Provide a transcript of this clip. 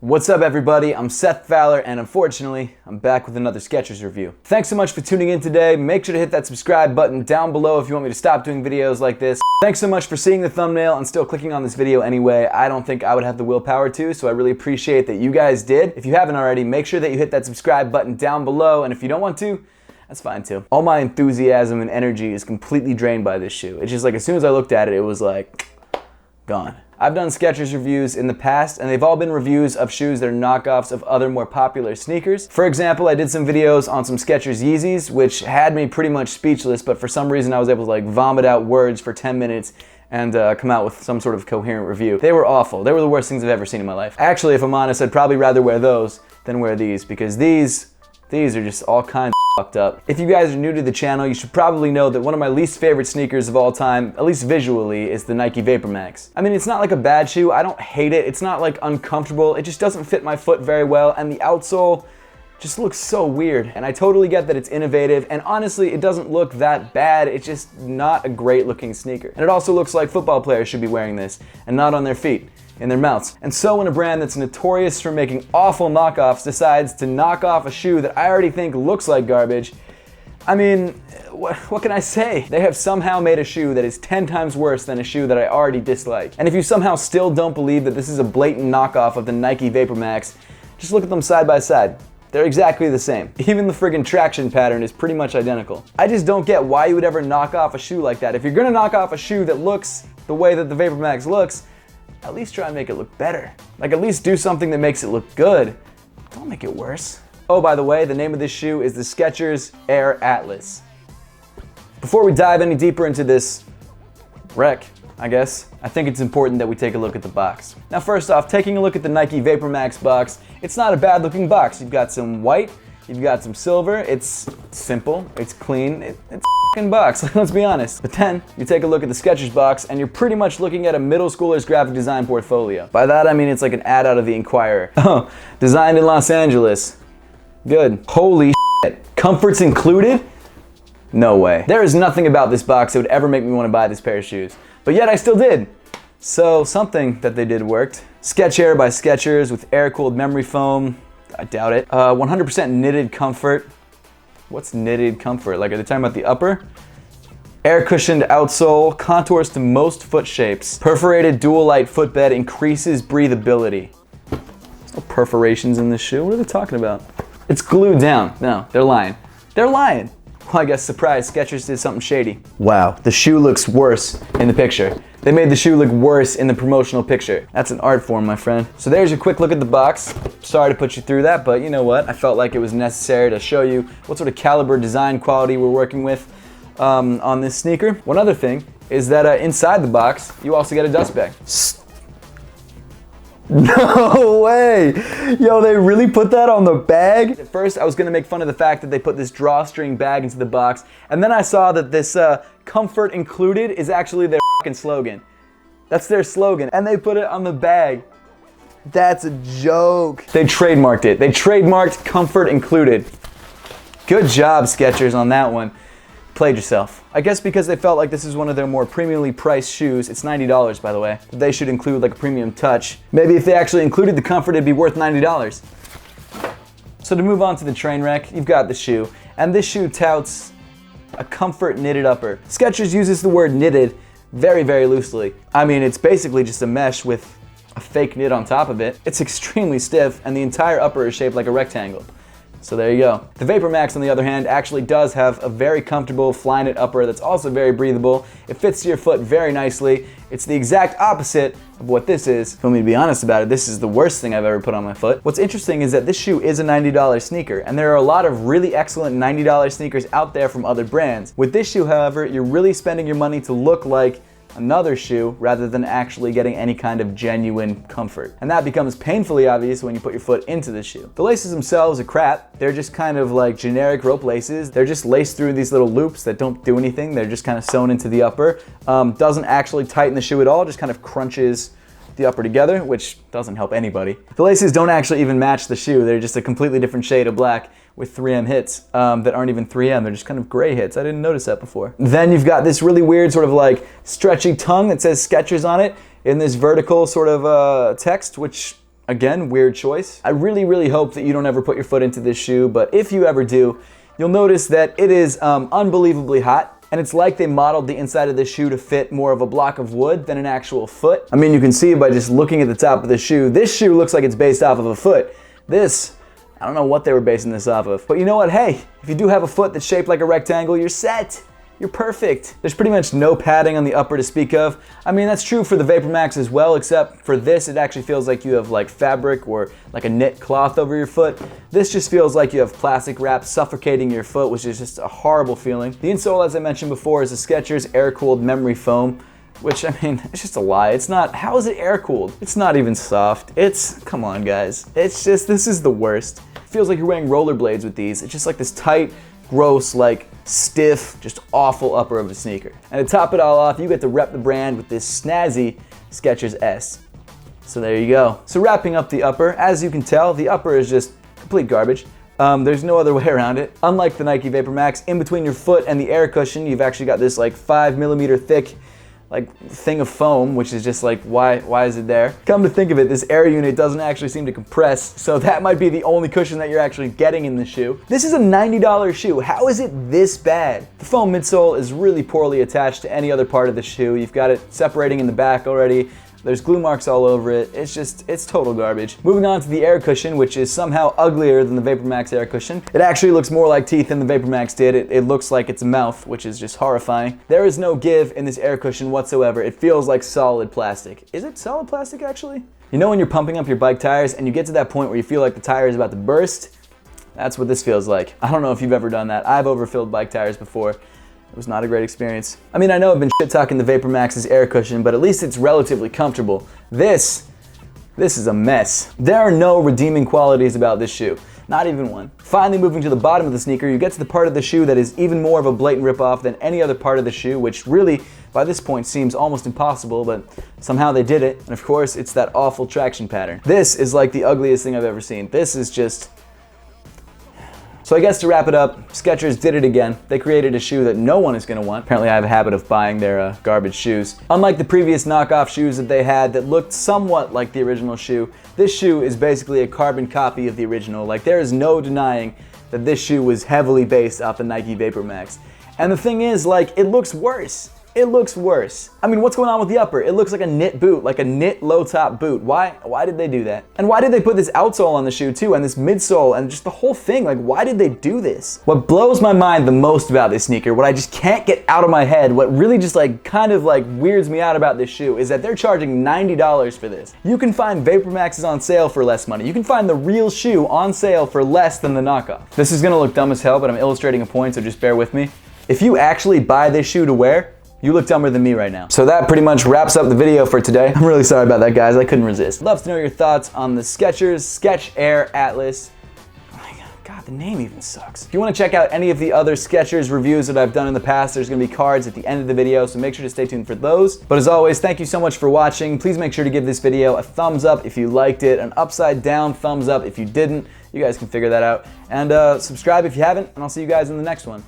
What's up everybody, I'm Seth Fowler and unfortunately, I'm back with another Skechers review. Thanks so much for tuning in today. Make sure to hit that subscribe button down below if you want me to stop doing videos like this. Thanks so much for seeing the thumbnail and still clicking on this video anyway. I don't think I would have the willpower to, so I really appreciate that you guys did. If you haven't already, make sure that you hit that subscribe button down below, and if you don't want to, that's fine too. All my enthusiasm and energy is completely drained by this shoe. It's just like as soon as I looked at it, it was like, gone. I've done Skechers reviews in the past, and they've all been reviews of shoes that are knockoffs of other more popular sneakers. For example, I did some videos on some Skechers Yeezys, which had me pretty much speechless, but for some reason I was able to like vomit out words for 10 minutes and come out with some sort of coherent review. They were awful. They were the worst things I've ever seen in my life. Actually, if I'm honest, I'd probably rather wear those than wear these, because these are just all kinds of fucked up. If you guys are new to the channel, you should probably know that one of my least favorite sneakers of all time, at least visually, is the Nike Vapormax. I mean, it's not like a bad shoe. I don't hate it. It's not like uncomfortable. It just doesn't fit my foot very well, and the outsole just looks so weird. And I totally get that it's innovative, and honestly, it doesn't look that bad. It's just not a great looking sneaker. And it also looks like football players should be wearing this, and not on their feet, in their mouths. And so when a brand that's notorious for making awful knockoffs decides to knock off a shoe that I already think looks like garbage, I mean, what can I say? They have somehow made a shoe that is 10 times worse than a shoe that I already dislike. And if you somehow still don't believe that this is a blatant knockoff of the Nike Vapormax, just look at them side by side. They're exactly the same. Even the friggin' traction pattern is pretty much identical. I just don't get why you would ever knock off a shoe like that. If you're gonna knock off a shoe that looks the way that the Vapormax looks, at least try and make it look better. Like, at least do something that makes it look good. Don't make it worse. Oh, by the way, the name of this shoe is the Skechers Air Atlas. Before we dive any deeper into this wreck, I guess, I think it's important that we take a look at the box. Now, first off, taking a look at the Nike Vapormax box, it's not a bad looking box. You've got some white, you've got some silver, it's simple, it's clean, it's a f***ing box, let's be honest. But then, you take a look at the Skechers box, and you're pretty much looking at a middle schooler's graphic design portfolio. By that I mean it's like an ad out of the Inquirer. Oh, designed in Los Angeles. Good. Holy shit. Comforts included? No way. There is nothing about this box that would ever make me want to buy this pair of shoes. But yet I still did. So something that they did worked. Skech Air by Skechers with air-cooled memory foam. I doubt it. 100% knitted comfort. What's knitted comfort? Like, are they talking about the upper? Air cushioned outsole, contours to most foot shapes. Perforated dual light footbed increases breathability. There's no perforations in this shoe. What are they talking about? It's glued down. No, they're lying. They're lying. Well, I guess, surprise, Skechers did something shady. Wow, the shoe looks worse in the picture. They made the shoe look worse in the promotional picture. That's an art form, my friend. So there's your quick look at the box. Sorry to put you through that, but you know what? I felt like it was necessary to show you what sort of caliber design quality we're working with on this sneaker. One other thing is that inside the box, you also get a dust bag. No way! Yo, they really put that on the bag? At first, I was gonna make fun of the fact that they put this drawstring bag into the box, and then I saw that this comfort included is actually their fucking slogan. That's their slogan, and they put it on the bag. That's a joke. They trademarked it. They trademarked comfort included. Good job, Skechers, on that one. Played yourself. I guess because they felt like this is one of their more premiumly priced shoes, it's $90 by the way, they should include like a premium touch. Maybe if they actually included the comfort, it'd be worth $90. So to move on to the Trainwreck, you've got the shoe, and this shoe touts a comfort knitted upper. Skechers uses the word knitted very, very loosely. I mean, it's basically just a mesh with a fake knit on top of it. It's extremely stiff, and the entire upper is shaped like a rectangle. So there you go. The Vapormax, on the other hand, actually does have a very comfortable Flyknit upper that's also very breathable. It fits to your foot very nicely. It's the exact opposite of what this is. If you want me to be honest about it, this is the worst thing I've ever put on my foot. What's interesting is that this shoe is a $90 sneaker, and there are a lot of really excellent $90 sneakers out there from other brands. With this shoe, however, you're really spending your money to look like another shoe rather than actually getting any kind of genuine comfort. And that becomes painfully obvious when you put your foot into the shoe. The laces themselves are crap. They're just kind of like generic rope laces. They're just laced through these little loops that don't do anything. They're just kind of sewn into the upper. Doesn't actually tighten the shoe at all, just kind of crunches the upper together, which doesn't help anybody. The laces don't actually even match the shoe. They're just a completely different shade of black with 3M hits that aren't even 3M. They're just kind of gray hits. I didn't notice that before. Then you've got this really weird sort of like stretchy tongue that says Skechers on it in this vertical sort of text, which Again, weird choice. I really hope that you don't ever put your foot into this shoe, but if you ever do, you'll notice that it is unbelievably hot. And it's like they modeled the inside of the shoe to fit more of a block of wood than an actual foot. I mean, you can see by just looking at the top of the shoe, this shoe looks like it's based off of a foot. This, I don't know what they were basing this off of. But you know what? Hey, if you do have a foot that's shaped like a rectangle, you're set. You're perfect. There's pretty much no padding on the upper to speak of. I mean, that's true for the Vapormax as well, except for this, it actually feels like you have like fabric or like a knit cloth over your foot. This just feels like you have plastic wrap suffocating your foot, which is just a horrible feeling. The insole, as I mentioned before, is a Skechers air-cooled memory foam, which, I mean, it's just a lie. It's not, how is it air-cooled? It's not even soft. It's, come on guys. It's just, this is the worst. It feels like you're wearing rollerblades with these. It's just like this tight, gross, like stiff, just awful upper of a sneaker. And to top it all off, you get to rep the brand with this snazzy Skechers S. So there you go. So wrapping up the upper, as you can tell, the upper is just complete garbage. There's no other way around it. Unlike the Nike Vapormax, in between your foot and the air cushion, you've actually got this like 5mm thick like thing of foam, which is just like, why is it there? Come to think of it, this air unit doesn't actually seem to compress, so that might be the only cushion that you're actually getting in the shoe. This is a $90 shoe. How is it this bad? The foam midsole is really poorly attached to any other part of the shoe. You've got it separating in the back already. There's glue marks all over it. It's just, it's total garbage. Moving on to the air cushion, which is somehow uglier than the Vapormax air cushion. It actually looks more like teeth than the Vapormax did. It looks like its mouth, which is just horrifying. There is no give in this air cushion whatsoever. It feels like solid plastic. Is it solid plastic actually? You know when you're pumping up your bike tires and you get to that point where you feel like the tire is about to burst? That's what this feels like. I don't know if you've ever done that. I've overfilled bike tires before. It was not a great experience. I mean, I know I've been shit-talking the Vapormax's air cushion, but at least it's relatively comfortable. This is a mess. There are no redeeming qualities about this shoe. Not even one. Finally, moving to the bottom of the sneaker, you get to the part of the shoe that is even more of a blatant ripoff than any other part of the shoe, which really, by this point, seems almost impossible, but somehow they did it. And of course, it's that awful traction pattern. This is like the ugliest thing I've ever seen. This is just... So I guess to wrap it up, Skechers did it again. They created a shoe that no one is gonna want. Apparently I have a habit of buying their garbage shoes. Unlike the previous knockoff shoes that they had that looked somewhat like the original shoe, this shoe is basically a carbon copy of the original. Like, there is no denying that this shoe was heavily based off the Nike Vapormax. And the thing is, like, it looks worse. It looks worse. I mean, what's going on with the upper? It looks like a knit boot, like a knit low-top boot. Why did they do that? And why did they put this outsole on the shoe too, and this midsole, and just the whole thing? Like, why did they do this? What blows my mind the most about this sneaker, what I just can't get out of my head, what really just like kind of like weirds me out about this shoe is that they're charging $90 for this. You can find Vapormaxes on sale for less money. You can find the real shoe on sale for less than the knockoff. This is gonna look dumb as hell, but I'm illustrating a point, so just bear with me. If you actually buy this shoe to wear, you look dumber than me right now. So that pretty much wraps up the video for today. I'm really sorry about that, guys. I couldn't resist. Love to know your thoughts on the Skechers Skech Air Atlas. Oh my God, the name even sucks. If you want to check out any of the other Skechers reviews that I've done in the past, there's going to be cards at the end of the video, so make sure to stay tuned for those. But as always, thank you so much for watching. Please make sure to give this video a thumbs up if you liked it, an upside down thumbs up if you didn't. You guys can figure that out. And subscribe if you haven't, and I'll see you guys in the next one.